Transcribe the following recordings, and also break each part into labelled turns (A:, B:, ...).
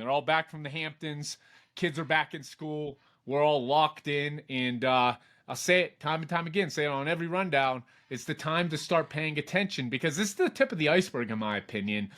A: They're all back from the Hamptons. Kids are back in school. We're all locked in. And I'll say it time and time again, say it on every rundown. It's the time to start paying attention because this is the tip of the iceberg, in my opinion.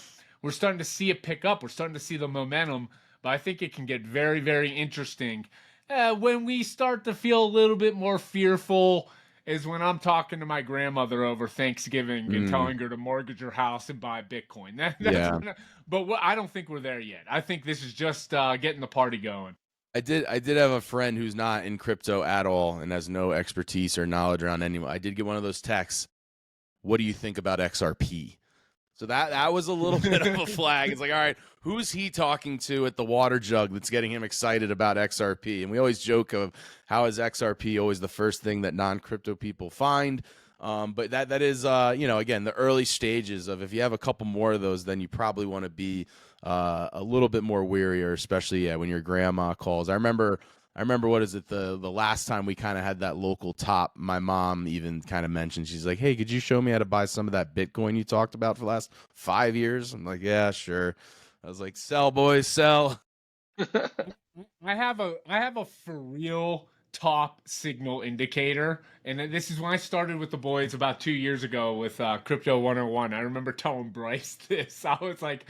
A: We're starting to see it pick up. We're starting to see the momentum. But I think it can get very, very interesting. When we start to feel a little bit more fearful is when I'm talking to my grandmother over Thanksgiving and telling her to mortgage her house and buy Bitcoin.
B: Yeah.
A: But I don't think we're there yet. I think this is just getting the party going.
B: I did have a friend who's not in crypto at all and has no expertise or knowledge around anyone. I did get one of those texts. What do you think about XRP? So that was a little bit of a flag. It's like, all right, who's he talking to at the water jug that's getting him excited about XRP? And we always joke of how is XRP always the first thing that non-crypto people find. But that is, again, the early stages of if you have a couple more of those, then you probably want to be a little bit more wearier, especially when your grandma calls. I remember what is it, the last time we kind of had that local top, my mom even kind of mentioned, she's like, hey, could you show me how to buy some of that Bitcoin you talked about for the last 5 years? I'm like, yeah, sure. I was like, sell, boys, sell.
A: I have a for real top signal indicator, and this is when I started with the boys about 2 years ago with Crypto 101. I remember telling Bryce this. I was like,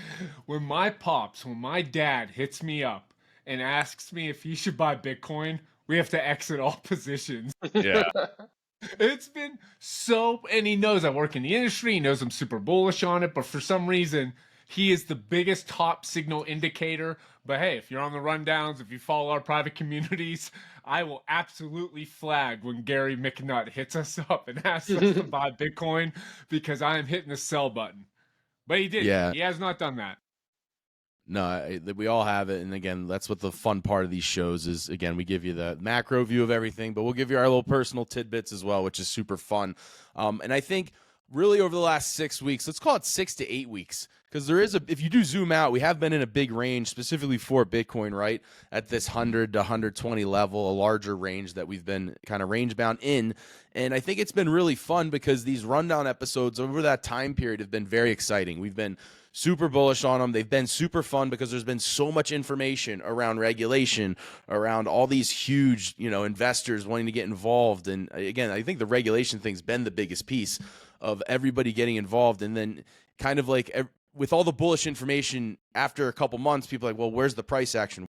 A: when my dad hits me up and asks me if he should buy Bitcoin, we have to exit all positions.
B: Yeah.
A: It's been so, and he knows I work in the industry. He knows I'm super bullish on it, but for some reason, he is the biggest top signal indicator. But hey, if you're on the rundowns, if you follow our private communities, I will absolutely flag when Gary McNutt hits us up and asks us to buy Bitcoin because I am hitting the sell button. But he did.
B: Yeah.
A: He has not done that.
B: No, we all have it. And again, that's what the fun part of these shows is. Again, we give you the macro view of everything, but we'll give you our little personal tidbits as well, which is super fun. And I think really over the last 6 weeks, let's call it 6 to 8 weeks, because if you do zoom out, we have been in a big range specifically for Bitcoin, right? At this 100 to 120 level, a larger range that we've been kind of range bound in. And I think it's been really fun because these rundown episodes over that time period have been very exciting. We've been super bullish on them. They've been super fun because there's been so much information around regulation, around all these huge, investors wanting to get involved. And again, I think the regulation thing's been the biggest piece of everybody getting involved. And then kind of like with all the bullish information after a couple months, people are like, well, where's the price action?